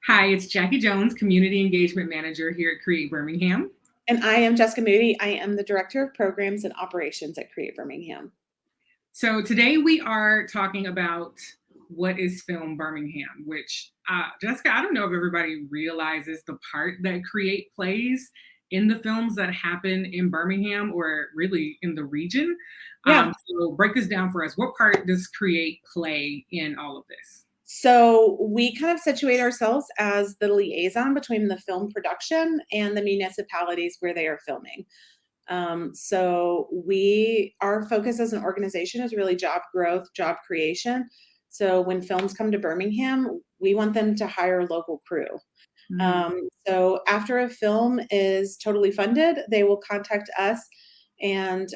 Hi, it's Jackie Jones, Community Engagement Manager here at Create Birmingham. And I am Jessica Moody. I am the Director of Programs and Operations at Create Birmingham. So today we are talking about what is Film Birmingham, which, Jessica, I don't know if everybody realizes the part that Create plays in the films that happen in Birmingham or really in the region. Yeah. So break this down for us. What part does Create play in all of this? So we kind of situate ourselves as the liaison between the film production and the municipalities where they are filming. So our focus as an organization is really job growth, job creation. So when films come to Birmingham, we want them to hire local crew. So after a film is totally funded, they will contact us, and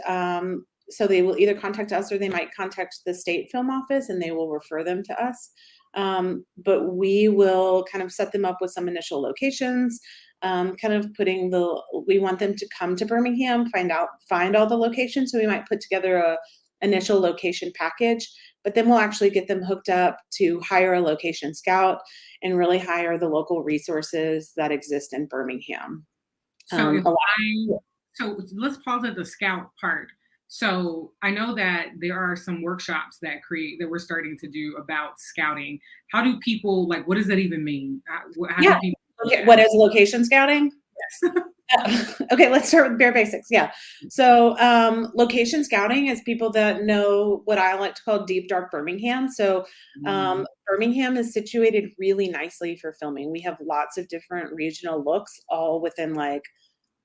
so they will either contact us or they might contact the state film office and they will refer them to us. But we will kind of set them up with some initial locations, we want them to come to Birmingham, find all the locations. So we might put together a initial location package, but then we'll actually get them hooked up to hire a location scout and really hire the local resources that exist in Birmingham. So let's pause at the scout part. So I know that there are some workshops that we're starting to do about scouting. How do people, like, what does that even mean? Do people okay, what is location scouting? Yes. Okay, let's start with bare basics. Yeah. So location scouting is people that know what I like to call deep, dark Birmingham. So Birmingham is situated really nicely for filming. We have lots of different regional looks all within like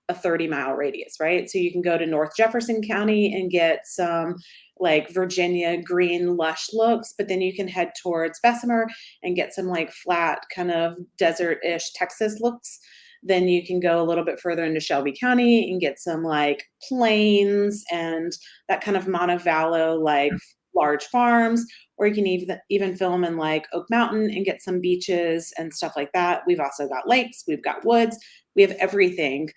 a 30-mile radius, right? So you can go to North Jefferson County and get some like Virginia green lush looks, but then you can head towards Bessemer and get some like flat kind of desert-ish Texas looks. Then you can go a little bit further into Shelby County and get some like plains and that kind of Montevallo like large farms, or you can even film in like Oak Mountain and get some beaches and stuff like that. We've also got lakes, we've got woods, we have everything.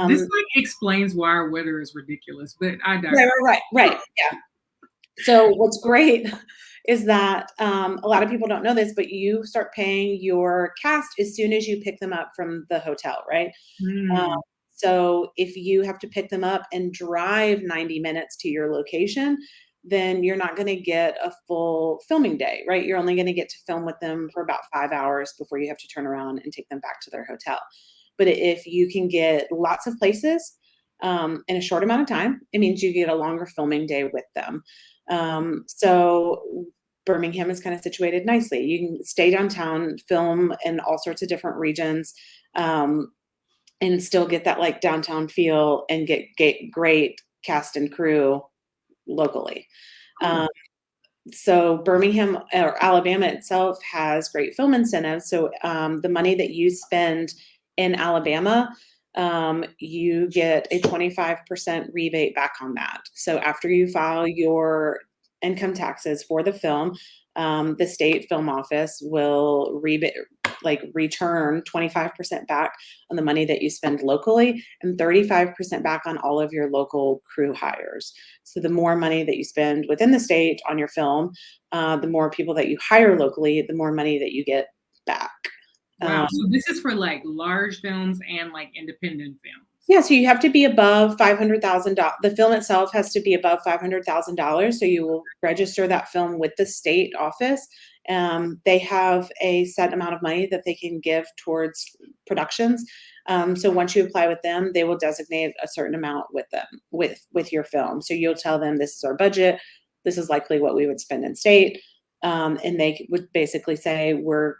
This like explains why our weather is ridiculous, but I digress. Right. Yeah. So what's great is that a lot of people don't know this, but you start paying your cast as soon as you pick them up from the hotel, right? So if you have to pick them up and drive 90 minutes to your location, then you're not going to get a full filming day, right? You're only going to get to film with them for about 5 hours before you have to turn around and take them back to their hotel. But if you can get lots of places in a short amount of time, it means you get a longer filming day with them. So Birmingham is kind of situated nicely. You can stay downtown, film in all sorts of different regions, and still get that like downtown feel and get great cast and crew locally. So Birmingham or Alabama itself has great film incentives. So the money that you spend in Alabama, you get a 25% rebate back on that. So after you file your income taxes for the film, the state film office will return 25% back on the money that you spend locally and 35% back on all of your local crew hires. So the more money that you spend within the state on your film, the more people that you hire locally, the more money that you get back. Wow. So this is for like large films and like independent films. Yeah. So you have to be above $500,000. The film itself has to be above $500,000. So you will register that film with the state office. They have a set amount of money that they can give towards productions. So once you apply with them, they will designate a certain amount with them, with your film. So you'll tell them this is our budget. This is likely what we would spend in state. And they would basically say, we're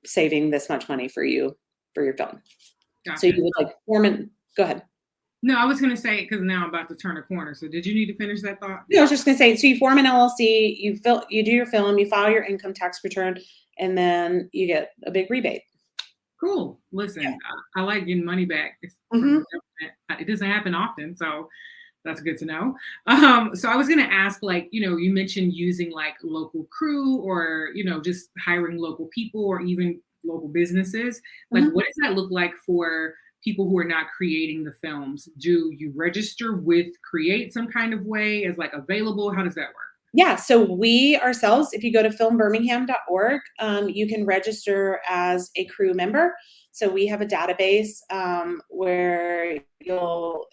saving this much money for you for your film. Gotcha. So you would like form it. Go ahead. No, I was going to say, because now I'm about to turn a corner. So did you need to finish that thought? No, I was just going to say, so you form an LLC, you do your film, you file your income tax return, and then you get a big rebate. Cool. Listen, yeah. I like getting money back. It doesn't happen often, so that's good to know. So I was going to ask, like, you mentioned using like local crew or, just hiring local people or even local businesses. Like, what does that look like for people who are not creating the films? Do you register with Create some kind of way as like available? How does that work? Yeah, so we ourselves, if you go to filmbirmingham.org, you can register as a crew member. So we have a database where you'll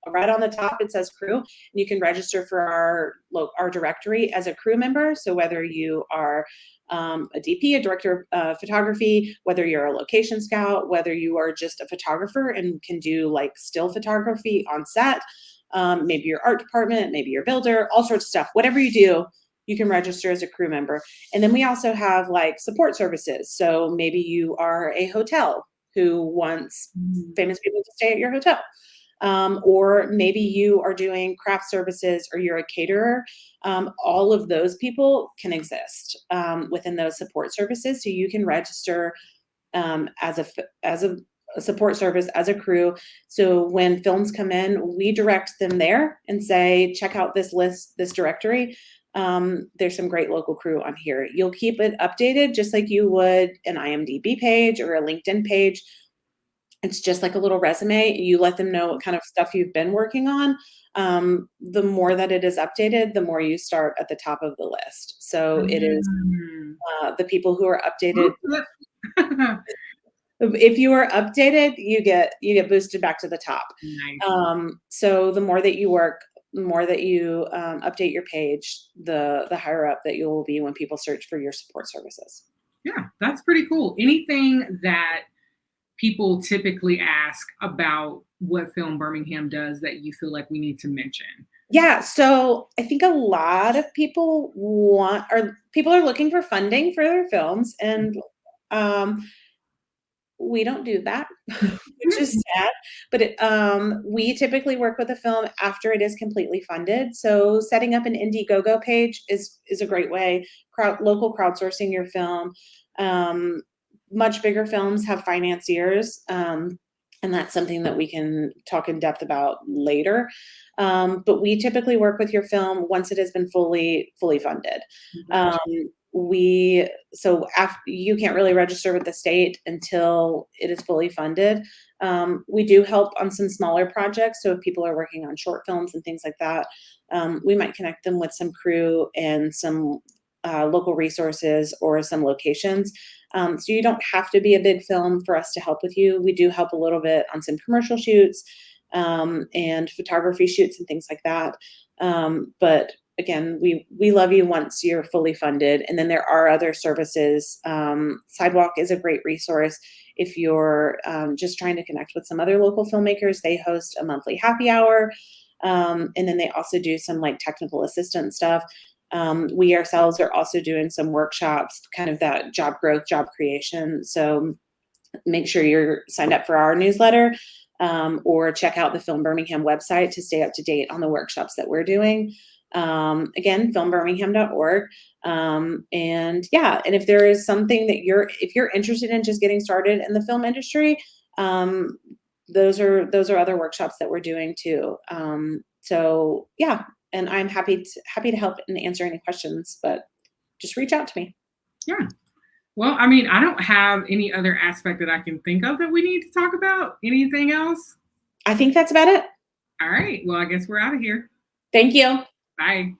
right on the top. It says crew, and you can register for our directory as a crew member. So whether you are a DP, a director of photography, whether you're a location scout, whether you are just a photographer and can do like still photography on set, maybe your art department, maybe your builder, all sorts of stuff. Whatever you do, you can register as a crew member. And then we also have like support services. So maybe you are a hotel who wants famous people to stay at your hotel. Or maybe you are doing craft services or you're a caterer. All of those people can exist within those support services. So you can register as a support service as a crew. So when films come in, we direct them there and say, check out this list, this directory. There's some great local crew on here. You'll keep it updated just like you would an IMDb page or a LinkedIn page. It's just like a little resume. You let them know what kind of stuff you've been working on. The more that it is updated, the more you start at the top of the list. So it is the people who are updated. If you are updated, you get boosted back to the top. Nice. So the more that you work, the more that you update your page, the higher up that you will be when people search for your support services. Yeah, that's pretty cool. Anything that people typically ask about what Film Birmingham does that you feel like we need to mention? Yeah, so I think a lot of people are looking for funding for their films, and we don't do that, which is sad. But we typically work with a film after it is completely funded. So setting up an Indiegogo page is a great way. Local crowdsourcing your film. Much bigger films have financiers, and that's something that we can talk in depth about later. But we typically work with your film once it has been fully funded. After you can't really register with the state until it is fully funded. We do help on some smaller projects. So if people are working on short films and things like that, we might connect them with some crew and some local resources or some locations. So you don't have to be a big film for us to help with you. We do help a little bit on some commercial shoots and photography shoots and things like that. But again, we love you once you're fully funded. And then there are other services. Sidewalk is a great resource if you're just trying to connect with some other local filmmakers. They host a monthly happy hour. And then they also do some like technical assistance stuff. We ourselves are also doing some workshops, kind of that job growth, job creation. So make sure you're signed up for our newsletter or check out the Film Birmingham website to stay up to date on the workshops that we're doing. Again, filmbirmingham.org. And yeah, and if there is something that if you're interested in just getting started in the film industry, those are other workshops that we're doing too. So yeah, and I'm happy to help and answer any questions, but just reach out to me. Yeah. Well, I mean, I don't have any other aspect that I can think of that we need to talk about. Anything else? I think that's about it. All right. Well, I guess we're out of here. Thank you. Bye.